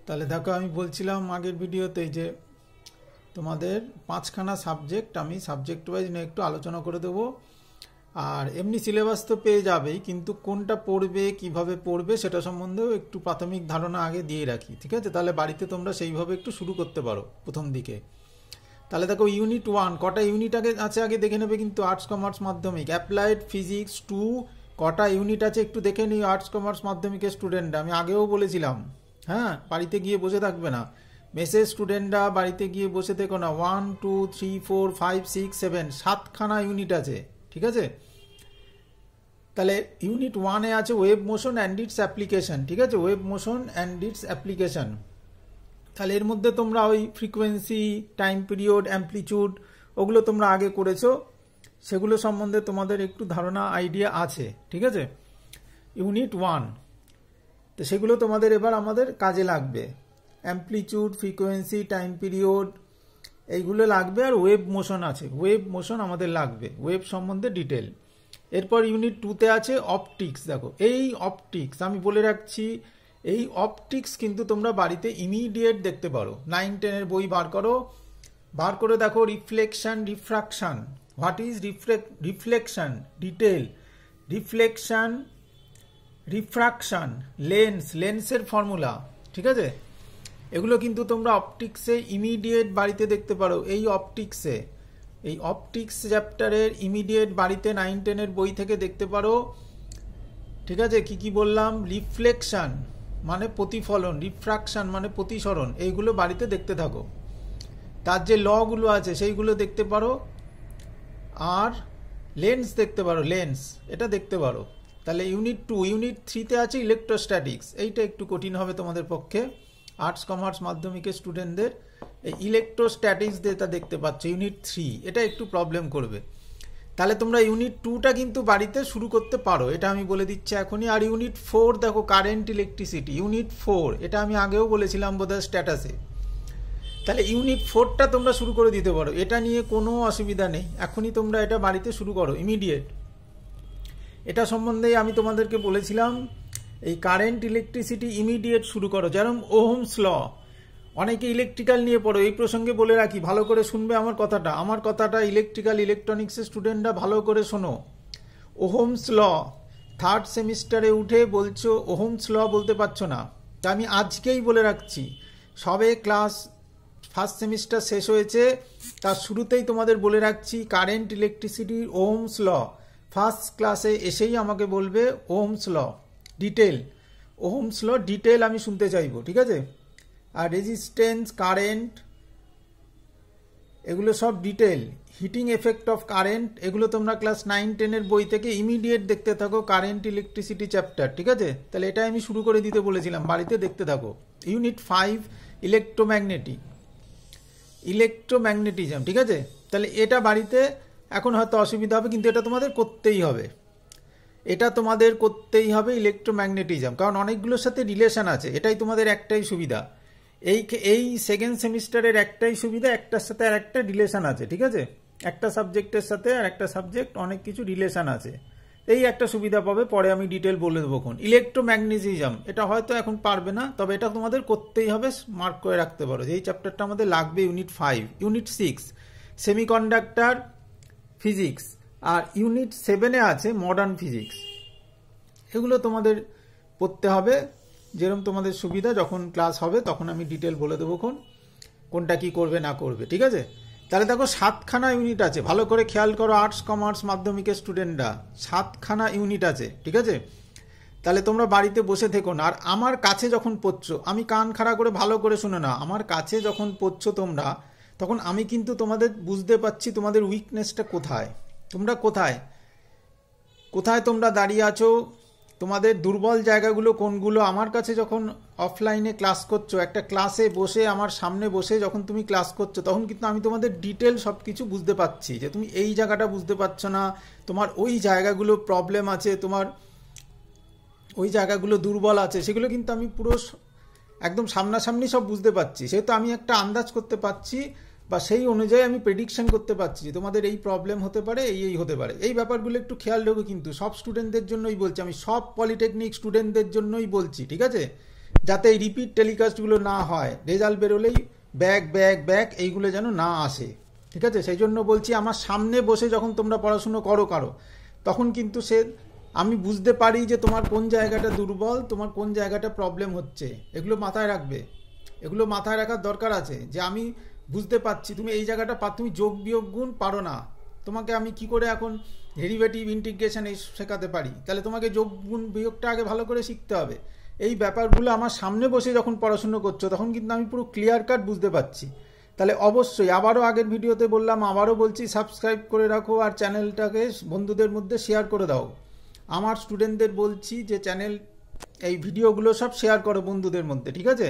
তাহলে দেখো আমি বলছিলাম আগের ভিডিওতে যে তোমাদের 5খানা সাবজেক্ট আমি সাবজেক্ট ওয়াইজ নিয়ে একটু আলোচনা করে দেবো। আর এমনি সিলেবাস তো পেয়ে যাবেই, কিন্তু কোনটা পড়বে কিভাবে পড়বে সেটা সম্বন্ধেও একটু প্রাথমিক ধারণা আগে দিয়ে রাখি, ঠিক আছে? তাহলে বাড়িতে তোমরা সেইভাবে একটু শুরু করতে পারো প্রথম দিকে। তাহলে দেখো ইউনিট 1 কটা ইউনিট আছে আগে দেখে নেবে, কিন্তু আর্টস কমার্স মাধ্যমিক। অ্যাপ্লাইড ফিজিক্স 2 কটা ইউনিট আছে একটু দেখে নিই আর্টস কমার্স মাধ্যমিকের স্টুডেন্টরা। আমি আগেও বলেছিলাম, হ্যাঁ, বাড়িতে গিয়ে বসে থাকবে না। মেসেজ স্টুডেন্টরা বাড়িতে গিয়ে বসে থেকো না। 1 2 3 4 5 6 7 7খানা ইউনিট আছে, ঠিক আছে? তাহলে ইউনিট 1-এ আছে web motion and it's application, ঠিক আছে? Web motion and it's application. তাহলে এর মধ্যে তোমরা ওই ফ্রিকোয়েন্সি, টাইম পিরিয়ড, অ্যাম্পলিটিউড ওগুলো তোমরা আগে করেছো, সেগুলো সম্বন্ধে তোমাদের একটু ধারণা আইডিয়া আছে, ঠিক আছে? ইউনিট 1, তো সেগুলো তোমাদের এবার আমাদের কাজে লাগবে। অ্যাম্পলিটিউড, ফ্রিকোয়েন্সি, টাইম পিরিয়ড এইগুলো লাগবে। আর ওয়েব মোশন আছে, ওয়েব মোশন আমাদের লাগবে, ওয়েব সম্বন্ধে ডিটেল। এরপর ইউনিট 2-তে আছে অপটিক্স। দেখো এই অপটিক্স আমি বলে রাখছি, এই অপটিক্স কিন্তু তোমরা বাড়িতে ইমিডিয়েট দেখতে পারো। 9-10-এর বই বার করে দেখো। Reflection, refraction, what is reflection, detail. Reflection, refraction, লেন্সের ফর্মুলা, ঠিক আছে? এগুলো কিন্তু তোমরা অপটিক্সে ইমিডিয়েট বাড়িতে দেখতে পারো। এই অপটিক্স চ্যাপ্টারের ইমিডিয়েট বাড়িতে 9-10-এর বই থেকে দেখতে পারো, ঠিক আছে? কি বললাম? রিফ্লেকশন মানে প্রতিফলন, রিফ্রাকশন মানে প্রতিসরণ, এইগুলো বাড়িতে দেখতে থাকো। তার যে লগুলো আছে সেইগুলো দেখতে পারো। আর লেন্স দেখতে পারো, লেন্স এটা দেখতে পারো। তাহলে ইউনিট 2। ইউনিট 3-তে আছে ইলেকট্রোস্ট্যাটিক্স। এইটা একটু কঠিন হবে তোমাদের পক্ষে, আর্টস কমার্স মাধ্যমিকের স্টুডেন্টদের। এই ইলেকট্রোস্ট্যাটিক্স যেটা দেখতে পাচ্ছ ইউনিট 3, এটা একটু প্রবলেম করবে। তাহলে তোমরা ইউনিট 2টা কিন্তু বাড়িতে শুরু করতে পারো, এটা আমি বলে দিচ্ছি এখনই। আর ইউনিট 4 দেখো, কারেন্ট ইলেকট্রিসিটি। ইউনিট 4 এটা আমি আগেও বলেছিলাম বোধহয় স্ট্যাটাসে। তাহলে ইউনিট 4টা তোমরা শুরু করে দিতে পারো, এটা নিয়ে কোনো অসুবিধা নেই। এখনই তোমরা এটা বাড়িতে শুরু করো ইমিডিয়েট। এটা সম্বন্ধেই আমি তোমাদেরকে বলেছিলাম, এই কারেন্ট ইলেকট্রিসিটি ইমিডিয়েট শুরু করো। যেরকম ওহমস ল, অনেকে ইলেকট্রিক্যাল নিয়ে পড়ো। এই প্রসঙ্গে বলে রাখি, ভালো করে শুনবে আমার কথাটা ইলেকট্রিক্যাল, ইলেকট্রনিক্সের স্টুডেন্টরা ভালো করে শোনো। ওহমস ল 3rd সেমিস্টারে উঠে বলছো ওহমস ল বলতে পারছো না, তা আমি আজকেই বলে রাখছি। সবে ক্লাস 1st সেমিস্টার শেষ হয়েছে, তার শুরুতেই তোমাদের বলে রাখছি current electricity Ohm's law. First ক্লাসে এসেই আমাকে বলবে Ohm's law detail, Ohm's law detail আমি শুনতে চাইবো, ঠিক আছে? আর রেজিস্ট্যান্স, কারেন্ট, এগুলো সব detail. Heating effect of current, এগুলো তোমরা ক্লাস 9-10-এর বই থেকে ইমিডিয়েট দেখতে থাকো, কারেন্ট ইলেকট্রিসিটি চ্যাপ্টার, ঠিক আছে? তাহলে এটা আমি শুরু করে দিতে বলেছিলাম, বাড়িতে দেখতে থাকো। ইউনিট 5 ইলেকট্রোম্যাগনেটিজম, ঠিক আছে? তাহলে এটা বাড়িতে এখন হয়তো অসুবিধা হবে, কিন্তু এটা তোমাদের করতেই হবে, ইলেকট্রোম্যাগনেটিজম, কারণ অনেকগুলোর সাথে রিলেশন আছে। এটাই তোমাদের একটাই সুবিধা, এই সেকেন্ড সেমিস্টারের একটাই সুবিধা, একটার সাথে আর একটা রিলেশন আছে, ঠিক আছে? একটা সাবজেক্টের সাথে আর একটা সাবজেক্ট অনেক কিছু রিলেশন আছে, এই একটা সুবিধা পাবে। পরে আমি ডিটেল বলে দেবো কোন। ইলেকট্রোম্যাগনেটিজম এটা হয়তো এখন পারবে না, তবে এটা তোমাদের করতেই হবে, মার্ক করে রাখতে পারো যে এই চ্যাপ্টারটা আমাদের লাগবে। ইউনিট 5। Unit 6 semiconductor physics. আর ইউনিট 7-এ আছে মডার্ন ফিজিক্স। এগুলো তোমাদের পড়তে হবে, যেরকম তোমাদের সুবিধা। যখন ক্লাস হবে তখন আমি ডিটেল বলে দেবো কোনটা কি করবে না করবে, ঠিক আছে? তাহলে দেখো 7খানা ইউনিট আছে, ভালো করে খেয়াল করো আর্টস কমার্স মাধ্যমিকের স্টুডেন্টরা, 7খানা ইউনিট আছে, ঠিক আছে? তাহলে তোমরা বাড়িতে বসে থেকো না। আর আমার কাছে যখন পড়ছো, আমি কান খাড়া করে ভালো করে শুনে না, আমার কাছে যখন পড়ছো তোমরা, তখন আমি কিন্তু তোমাদের বুঝতে পারছি তোমাদের উইকনেসটা কোথায়, তোমরা কোথায় তোমরা দাঁড়িয়ে আছো, তোমাদের দুর্বল জায়গাগুলো কোনগুলো। আমার কাছে যখন অফলাইনে ক্লাস করছো, একটা ক্লাসে বসে আমার সামনে বসে যখন তুমি ক্লাস করছো, তখন কিন্তু আমি তোমাদের ডিটেল সব কিছু বুঝতে পারছি যে তুমি এই জায়গাটা বুঝতে পারছো না, তোমার ওই জায়গাগুলো প্রবলেম আছে, তোমার ওই জায়গাগুলো দুর্বল আছে, সেগুলো কিন্তু আমি পুরো একদম সামনাসামনি সব বুঝতে পারছি। সেহেতু আমি একটা আন্দাজ করতে পারছি, বা সেই অনুযায়ী আমি প্রেডিকশন করতে পারছি যে তোমাদের এই প্রবলেম হতে পারে, এই হতে পারে। এই ব্যাপারগুলো একটু খেয়াল রাখো, কিন্তু সব স্টুডেন্টদের জন্যই বলছি, আমি সব পলিটেকনিক স্টুডেন্টদের জন্যই বলছি, ঠিক আছে? যাতে এই রিপিট টেলিকাস্টগুলো না হয়, রেজাল্ট বেরোলেই ব্যাক ব্যাক ব্যাক এইগুলো যেন না আসে। ঠিক আছে, সেই জন্য বলছি আমার সামনে বসে যখন তোমরা পড়াশুনো করো তখন কিন্তু আমি বুঝতে পারি যে তোমার কোন জায়গাটা দুর্বল, তোমার কোন জায়গাটা প্রবলেম হচ্ছে। এগুলো মাথায় রাখবে, এগুলো মাথায় রাখার দরকার আছে যে আমি বুঝতে পারছি তুমি এই জায়গাটা তুমি যোগ বিয়োগ গুণ পারো না, তোমাকে আমি কি করে এখন ডেরিভেটিভ ইন্টিগ্রেশন এই শেখাতে পারি, তাহলে তোমাকে যোগ গুণ বিয়োগটা আগে ভালো করে শিখতে হবে। এই ব্যাপারগুলো আমার সামনে বসে যখন পড়াশুনো করছো তখন কিন্তু আমি পুরো ক্লিয়ার কাট বুঝতে পারছি। তাহলে অবশ্যই আবারও আগের ভিডিওতে বললাম, আবারও বলছি, সাবস্ক্রাইব করে রাখো আর চ্যানেলটাকে বন্ধুদের মধ্যে শেয়ার করে দাও। আমার স্টুডেন্টদের বলছি যে চ্যানেল এই ভিডিওগুলো সব শেয়ার করো বন্ধুদের মধ্যে, ঠিক আছে।